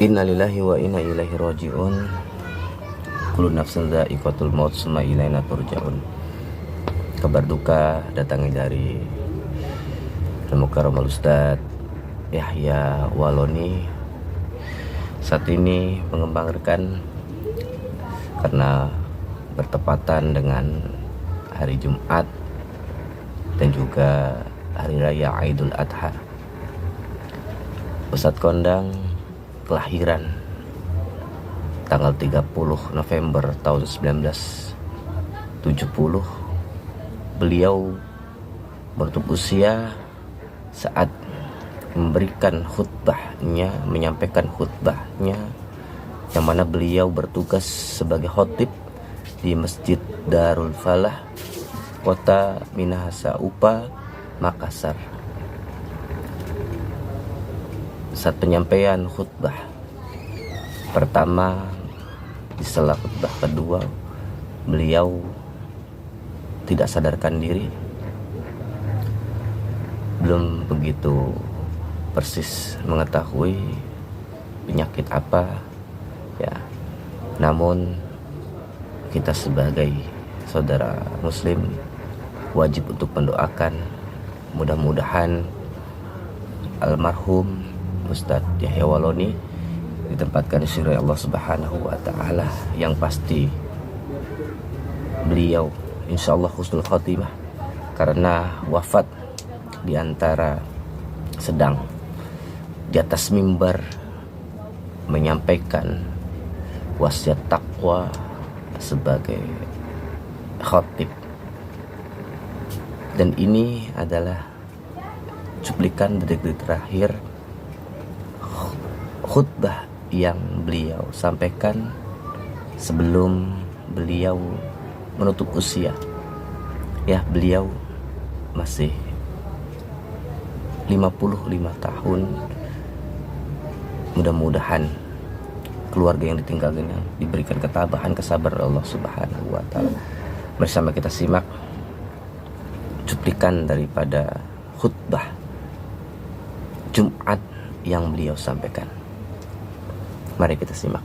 Innalillahi wa inna ilaihi raji'un. Kullu nafsin dha'iqatul maut summa ilaina turja'un. Kabar duka datangnya dari Al-Mukarramal Ustadz Yahya Waloni. Saat ini mengembang rekan karena bertepatan dengan hari Jumat dan juga hari raya Idul Adha. Ustadz kondang kelahiran tanggal 30 November tahun 1970. Beliau menutup usia saat menyampaikan khutbahnya yang mana beliau bertugas sebagai khotib di Masjid Darul Falah, Kota Minahasa Upa, Makassar. Saat penyampaian khutbah pertama, di sela khutbah kedua, beliau tidak sadarkan diri, belum begitu persis mengetahui penyakit apa ya. Namun kita sebagai saudara muslim wajib untuk mendoakan, mudah-mudahan almarhum Ustadz Yahya Waloni ditempatkan di surga Allah Subhanahu wa Ta'ala. Yang pasti beliau insyaallah husnul khotimah, karena wafat di antara sedang di atas mimbar menyampaikan wasiat takwa sebagai khotib. Dan ini adalah cuplikan detik-detik terakhir khutbah yang beliau sampaikan sebelum beliau menutup usia. Ya, beliau masih 55 tahun. Mudah-mudahan keluarga yang ditinggalkannya diberikan ketabahan, kesabaran Allah Subhanahu wa Ta'ala. Bersama kita simak cuplikan daripada khutbah Jumat yang beliau sampaikan. Mari kita simak.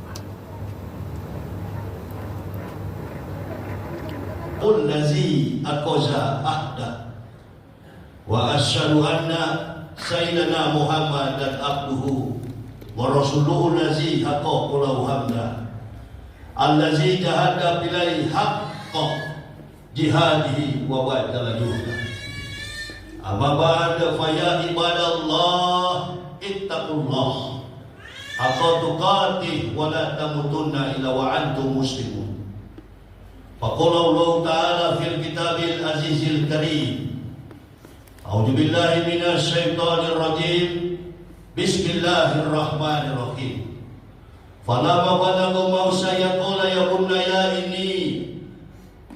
Allazi aqaza ahda wa asyhadu anna sayyidina Muhammadan abduhu wa rasuluhu allazi haqqahu hamda allazi jahada bilai haqqa jihadihi wa badala juhda. Amma ba'da fa ya ibadallah ittaqullah haqqa tuqatih wa la tamutunna illa wa antum muslimun. Faqala Allah Ta'ala fil kitabil azizil karim. A'udzu billahi minasy syaithanir rajim. Bismillahirrahmanirrahim. Falamma balagha mausa yaqula ya bunayya inni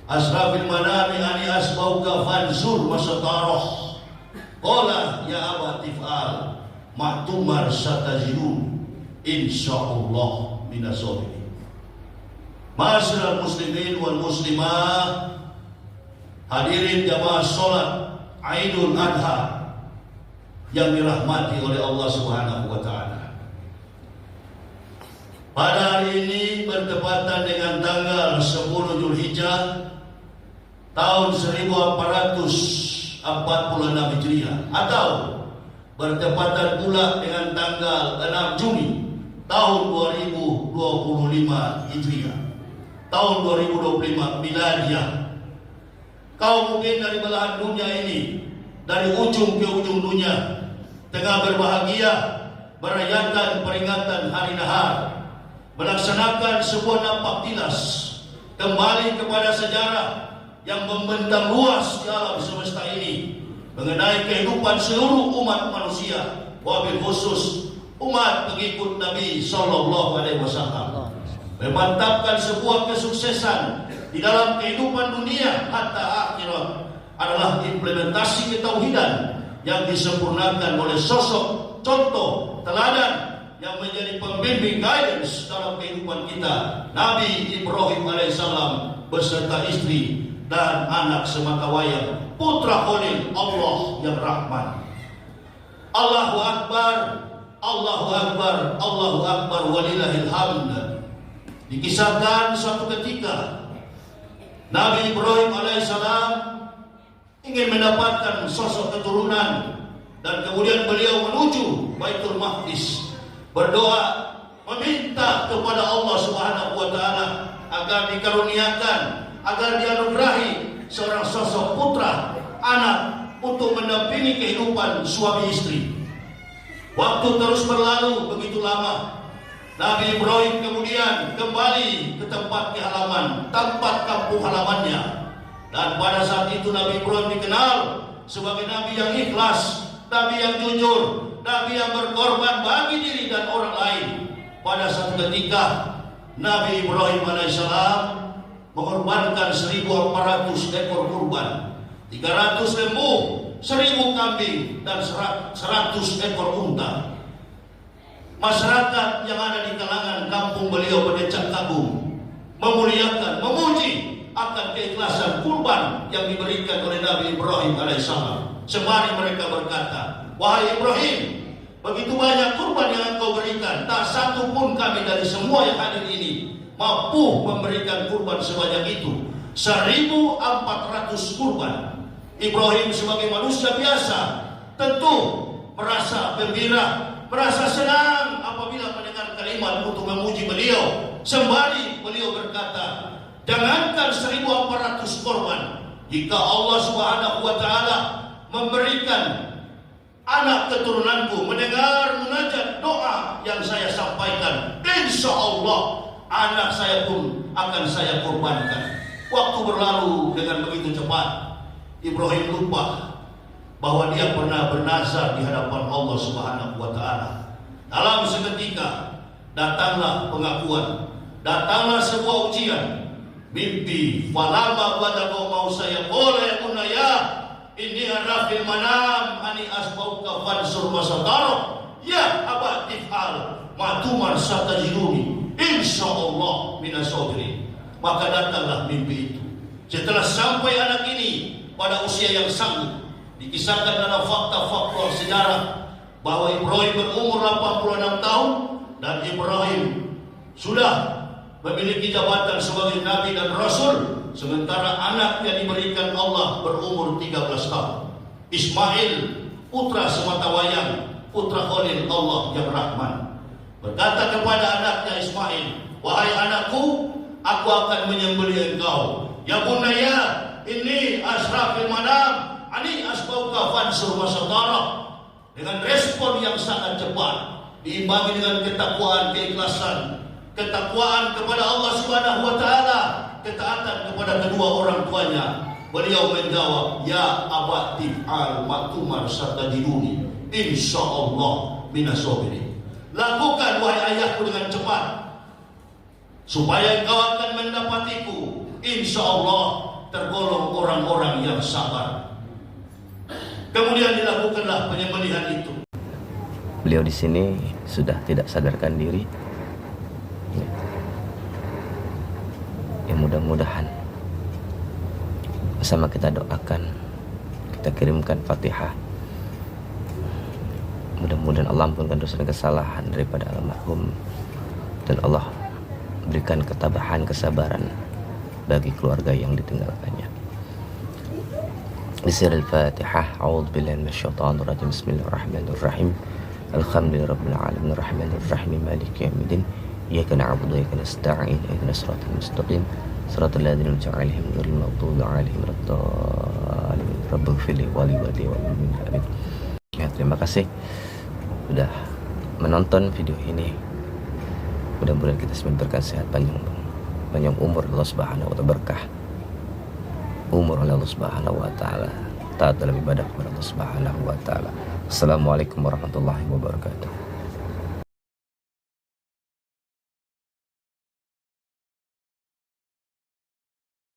asrafil manami ani asbauka fansur masatarah. Qala ya abati fa'al ma'tumar satajidun insyaallah minasabirin. Ma'asyiral muslimin wal muslimah, hadirin jamaah salat Idul Adha yang dirahmati oleh Allah Subhanahu wa Ta'ala. Pada hari ini bertepatan dengan tanggal 10 Zulhijjah tahun 1446 Hijriah, atau bertepatan pula dengan tanggal 6 Juni tahun 2025 Hijriah, tahun 2025 Miladiah. Kau mungkin dari belahan dunia ini, dari ujung ke ujung dunia, tengah berbahagia merayakan peringatan hari Nahar, melaksanakan sebuah nampak tilas kembali kepada sejarah yang membentang luas di alam semesta ini mengenai kehidupan seluruh umat manusia, wabil khusus umat pengikut Nabi Sallallahu Alaihi Wasallam, memantapkan sebuah kesuksesan di dalam kehidupan dunia hatta akhirat adalah implementasi ketauhidan yang disempurnakan oleh sosok contoh teladan yang menjadi pembimbing guidance dalam kehidupan kita, Nabi Ibrahim alaihissalam beserta istri dan anak sematawayang, putra Khalil Allah yang Rahman. Allahu Akbar. Allahu Akbar walillahil hamd. Dikisahkan suatu ketika Nabi Ibrahim alaihissalam ingin mendapatkan sosok keturunan, dan kemudian beliau menuju Baitul Maqdis, berdoa meminta kepada Allah Subhanahu wa taala agar dikaruniakan, agar dianugerahi seorang sosok putra, anak untuk mendampingi kehidupan suami istri. Waktu terus berlalu begitu lama. Nabi Ibrahim kemudian kembali ke tempat halaman, tempat kampung halamannya. Dan pada saat itu Nabi Ibrahim dikenal sebagai nabi yang ikhlas, nabi yang jujur, nabi yang berkorban bagi diri dan orang lain. Pada saat ketika Nabi Ibrahim alaihissalam mengorbankan 1.400 ekor kurban, 300 lembu, 1.000 kambing, dan 100 ekor unta. Masyarakat yang ada di kalangan kampung beliau berdecak kagum, memuliakan, memuji akan keikhlasan kurban yang diberikan oleh Nabi Ibrahim alaihissalam. Sembari mereka berkata, wahai Ibrahim, begitu banyak kurban yang engkau berikan, tak satu pun kami dari semua yang hadir ini mampu memberikan kurban sebanyak itu. 1.400 kurban. Ibrahim sebagai manusia biasa tentu merasa gembira, merasa senang apabila mendengar kalimat untuk memuji beliau. Sembari beliau berkata, jangankan 1.400 korban, jika Allah Subhanahu wa taala memberikan anak keturunanku mendengar munajat doa yang saya sampaikan, insya Allah anak saya pun akan saya korbankan. Waktu berlalu dengan begitu cepat. Ibrahim lupa bahwa dia pernah bernazar di hadapan Allah Subhanahu wa taala. Dalam seketika datanglah pengakuan, datanglah sebuah ujian. Mimpi falama balagha mau saya boleh unaya ini arafil manam ani asbauka fansur masatar ya aba tifal matumar satajiruni insyaallah minasabirin. Maka datanglah mimpi itu. Setelah sampai anak ini pada usia yang sanggup, dikisahkan dalam fakta-fakta sejarah bahwa Ibrahim berumur 86 tahun dan Ibrahim sudah memiliki jabatan sebagai nabi dan rasul, sementara anak yang diberikan Allah berumur 13 tahun. Ismail, putra sematawayang, putra Khalil Allah yang Rahman, berkata kepada anaknya Ismail, wahai anakku, aku akan menyembelih engkau. Ya bunaya, ini asrafil manam, ani asbauka fansur masadara. Dengan respon yang sangat cepat, diimbangi dengan ketakwaan, keikhlasan, ketakwaan kepada Allah Subhanahu wa taala, ketaatan kepada kedua orang tuanya. Beliau menjawab, ya abati al matumar satajiduni insyaallah minasabirin. Lakukan wahai ayahku dengan cepat, supaya engkau akan mendapatiku, insyaallah tergolong orang-orang yang sabar. Kemudian dilakukanlah penyembelihan itu. Beliau di sini sudah tidak sadarkan diri. Ya mudah-mudahan bersama kita doakan, kita kirimkan Fatihah. Mudah-mudahan Allah ampunkan dosa dan kesalahan daripada almarhum, dan Allah berikan ketabahan, kesabaran bagi keluarga yang ditinggalkannya. Bismillahirrahmanirrahim. A'udzubillahi minasyaitonir rajim. Bismillahirrahmanirrahim. Alhamdulillahirabbil alamin arrahmanirrahim maliki yaumiddin. Iyyaka na'budu wa iyyaka nasta'in. Ihdinas siratal mustaqim. Siratal ladzina an'amta 'alaihim ghairil maghdubi 'alaihim waladdallin. Rabbighfirli wa li walidayya amin. Ya, terima kasih sudah menonton video ini. Mudah-mudahan kita diberikan sehat, panjang umur Allah Subhanahu wa taala, berkah umur oleh Allah Subhanahu wa taala, taat dalam ibadah kepada Allah Subhanahu wa taala. Assalamualaikum warahmatullahi wabarakatuh.